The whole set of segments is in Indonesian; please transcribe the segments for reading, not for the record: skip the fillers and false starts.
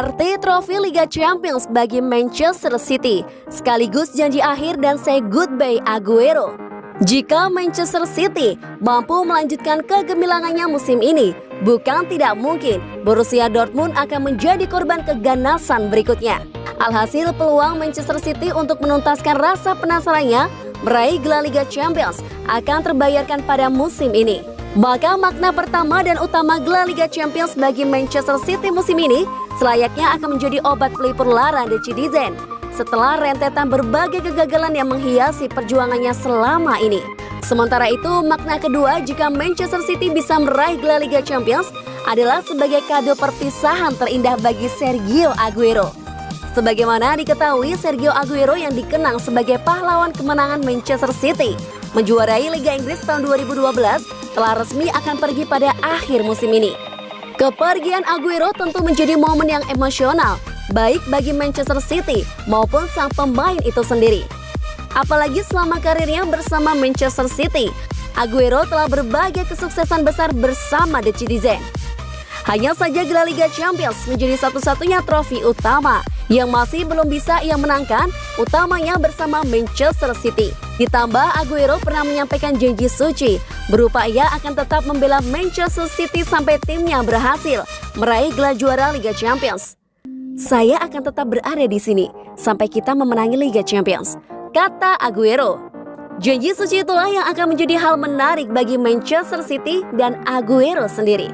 Arti trofi Liga Champions bagi Manchester City sekaligus janji akhir dan say goodbye Aguero. Jika Manchester City mampu melanjutkan kegemilangannya musim ini, bukan tidak mungkin Borussia Dortmund akan menjadi korban keganasan berikutnya. Alhasil peluang Manchester City untuk menuntaskan rasa penasarannya meraih gelar Liga Champions akan terbayarkan pada musim ini. Maka makna pertama dan utama gelar Liga Champions bagi Manchester City musim ini selayaknya akan menjadi obat pelipur lara The Citizen setelah rentetan berbagai kegagalan yang menghiasi perjuangannya selama ini. Sementara itu, makna kedua jika Manchester City bisa meraih gelar Liga Champions adalah sebagai kado perpisahan terindah bagi Sergio Aguero. Sebagaimana diketahui, Sergio Aguero yang dikenang sebagai pahlawan kemenangan Manchester City menjuarai Liga Inggris tahun 2012 telah resmi akan pergi pada akhir musim ini. Kepergian Aguero tentu menjadi momen yang emosional, baik bagi Manchester City maupun sang pemain itu sendiri. Apalagi selama karirnya bersama Manchester City, Aguero telah berbagai kesuksesan besar bersama The Citizen. Hanya saja gelar Liga Champions menjadi satu-satunya trofi utama yang masih belum bisa ia menangkan, utamanya bersama Manchester City. Ditambah Aguero pernah menyampaikan janji suci berupa ia akan tetap membela Manchester City sampai timnya berhasil meraih gelar juara Liga Champions. Saya akan tetap berada di sini sampai kita memenangi Liga Champions, kata Aguero. Janji suci itulah yang akan menjadi hal menarik bagi Manchester City dan Aguero sendiri.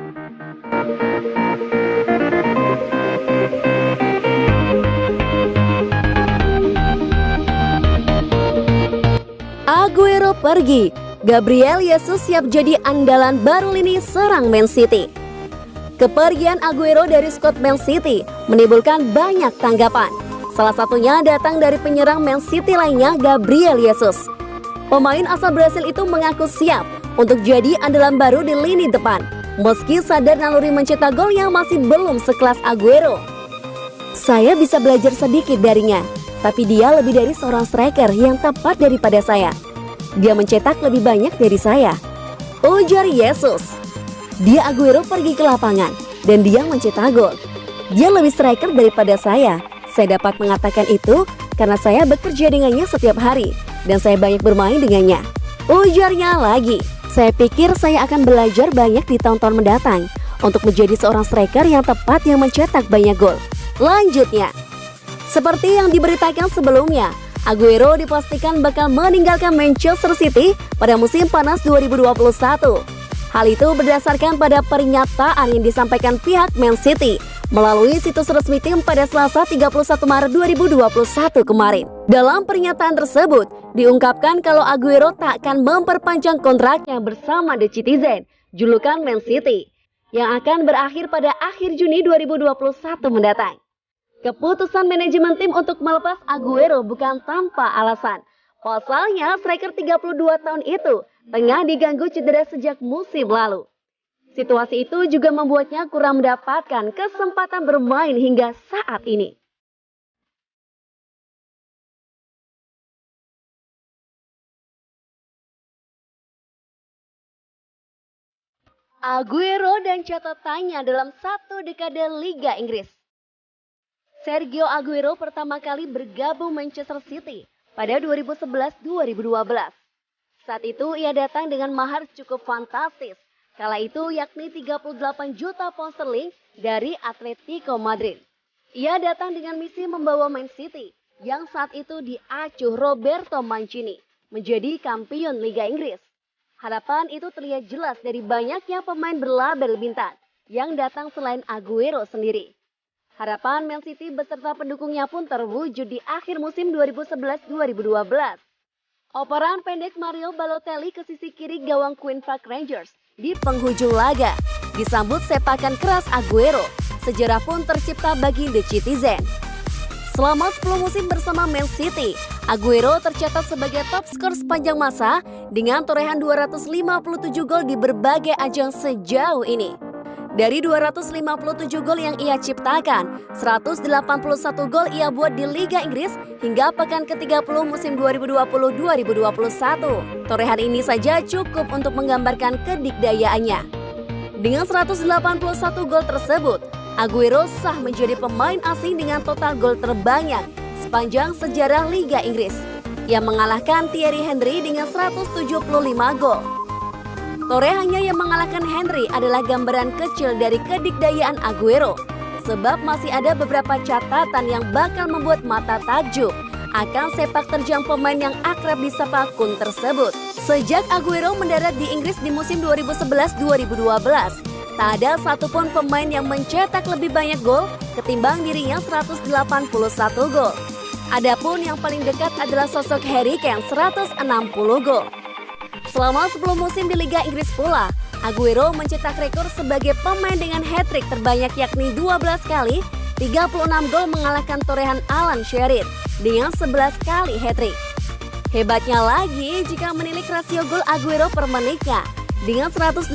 Aguero pergi, Gabriel Jesus siap jadi andalan baru lini serang Man City. Kepergian Aguero dari skuad Man City menimbulkan banyak tanggapan. Salah satunya datang dari penyerang Man City lainnya, Gabriel Jesus. Pemain asal Brasil itu mengaku siap untuk jadi andalan baru di lini depan, meski sadar naluri mencetak gol yang masih belum sekelas Aguero. Saya bisa belajar sedikit darinya, tapi dia lebih dari seorang striker yang tepat daripada saya. Dia mencetak lebih banyak dari saya, ujar Jesus. Dia Aguero pergi ke lapangan dan dia mencetak gol. Dia lebih striker daripada saya. Saya dapat mengatakan itu karena saya bekerja dengannya setiap hari dan saya banyak bermain dengannya, ujarnya lagi. Saya pikir saya akan belajar banyak di tahun-tahun mendatang untuk menjadi seorang striker yang tepat yang mencetak banyak gol, lanjutnya. Seperti yang diberitakan sebelumnya, Aguero dipastikan bakal meninggalkan Manchester City pada musim panas 2021. Hal itu berdasarkan pada pernyataan yang disampaikan pihak Man City melalui situs resmi tim pada Selasa 31 Maret 2021 kemarin. Dalam pernyataan tersebut, diungkapkan kalau Aguero tak akan memperpanjang kontraknya bersama The Citizen, julukan Man City, yang akan berakhir pada akhir Juni 2021 mendatang. Keputusan manajemen tim untuk melepas Aguero bukan tanpa alasan. Pasalnya, striker 32 tahun itu tengah diganggu cedera sejak musim lalu. Situasi itu juga membuatnya kurang mendapatkan kesempatan bermain hingga saat ini. Aguero dan catatannya dalam satu dekade Liga Inggris. Sergio Aguero pertama kali bergabung Manchester City pada 2011-2012. Saat itu ia datang dengan mahar cukup fantastis, kala itu yakni 38 juta pound sterling dari Atletico Madrid. Ia datang dengan misi membawa Man City yang saat itu diacuh Roberto Mancini menjadi kampiun Liga Inggris. Harapan itu terlihat jelas dari banyaknya pemain berlabel bintang yang datang selain Aguero sendiri. Harapan Man City beserta pendukungnya pun terwujud di akhir musim 2011-2012. Operan pendek Mario Balotelli ke sisi kiri gawang Queen Park Rangers di penghujung laga disambut sepakan keras Aguero. Sejarah pun tercipta bagi The Citizen. Selama 10 musim bersama Man City, Aguero tercatat sebagai top skor sepanjang masa dengan torehan 257 gol di berbagai ajang sejauh ini. Dari 257 gol yang ia ciptakan, 181 gol ia buat di Liga Inggris hingga pekan ke-30 musim 2020-2021. Torehan ini saja cukup untuk menggambarkan kedikdayaannya. Dengan 181 gol tersebut, Aguero sah menjadi pemain asing dengan total gol terbanyak sepanjang sejarah Liga Inggris, yang mengalahkan Thierry Henry dengan 175 gol. Torehannya yang mengalahkan Henry adalah gambaran kecil dari kedikdayaan Aguero, sebab masih ada beberapa catatan yang bakal membuat mata takjub akan sepak terjang pemain yang akrab disapa Kun tersebut. Sejak Aguero mendarat di Inggris di musim 2011-2012, tak ada satupun pemain yang mencetak lebih banyak gol ketimbang dirinya 181 gol. Adapun yang paling dekat adalah sosok Harry Kane 160 gol. Selama 10 musim di Liga Inggris pula, Aguero mencetak rekor sebagai pemain dengan hat-trick terbanyak yakni 12 kali, 36 gol mengalahkan torehan Alan Shearer dengan 11 kali hat-trick. Hebatnya lagi jika menilik rasio gol Aguero per menitnya. Dengan 181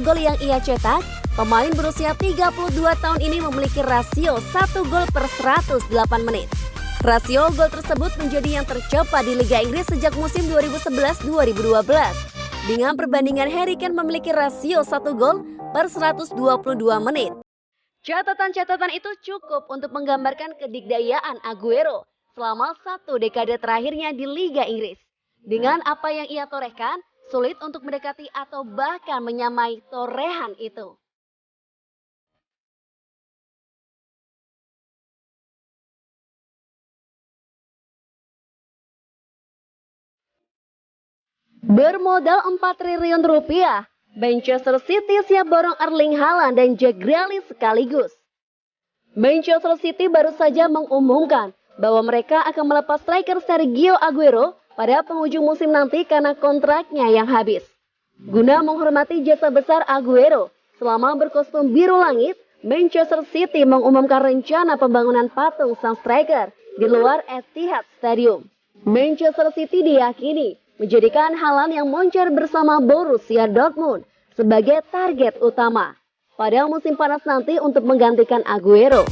gol yang ia cetak, pemain berusia 32 tahun ini memiliki rasio 1 gol per 108 menit. Rasio gol tersebut menjadi yang tercepat di Liga Inggris sejak musim 2011-2012. Dengan perbandingan Harry Kane memiliki rasio 1 gol per 122 menit. Catatan-catatan itu cukup untuk menggambarkan kedikdayaan Aguero selama 1 dekade terakhirnya di Liga Inggris. Dengan apa yang ia torehkan, sulit untuk mendekati atau bahkan menyamai torehan itu. Bermodal 4 triliun rupiah, Manchester City siap borong Erling Haaland dan Jack Grealish sekaligus. Manchester City baru saja mengumumkan bahwa mereka akan melepas striker Sergio Aguero pada penghujung musim nanti karena kontraknya yang habis. Guna menghormati jasa besar Aguero selama berkostum biru langit, Manchester City mengumumkan rencana pembangunan patung sang striker di luar Etihad Stadium. Manchester City diyakini menjadikan Haaland yang moncer bersama Borussia Dortmund sebagai target utama pada musim panas nanti untuk menggantikan Aguero.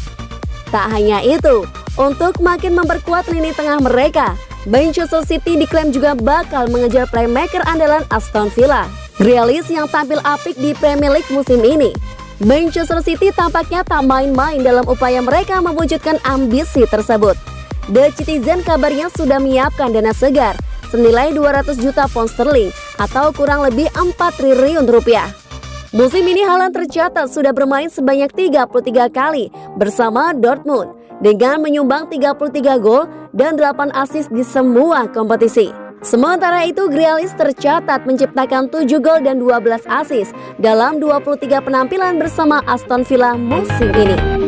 Tak hanya itu, untuk makin memperkuat lini tengah mereka, Manchester City diklaim juga bakal mengejar playmaker andalan Aston Villa, Grealish yang tampil apik di Premier League musim ini. Manchester City tampaknya tak main-main dalam upaya mereka mewujudkan ambisi tersebut. The Citizen kabarnya sudah menyiapkan dana segar senilai 200 juta pound sterling atau kurang lebih 4 triliun rupiah. Musim ini Haaland tercatat sudah bermain sebanyak 33 kali bersama Dortmund dengan menyumbang 33 gol dan 8 assist di semua kompetisi. Sementara itu Grealish tercatat menciptakan 7 gol dan 12 assist dalam 23 penampilan bersama Aston Villa musim ini.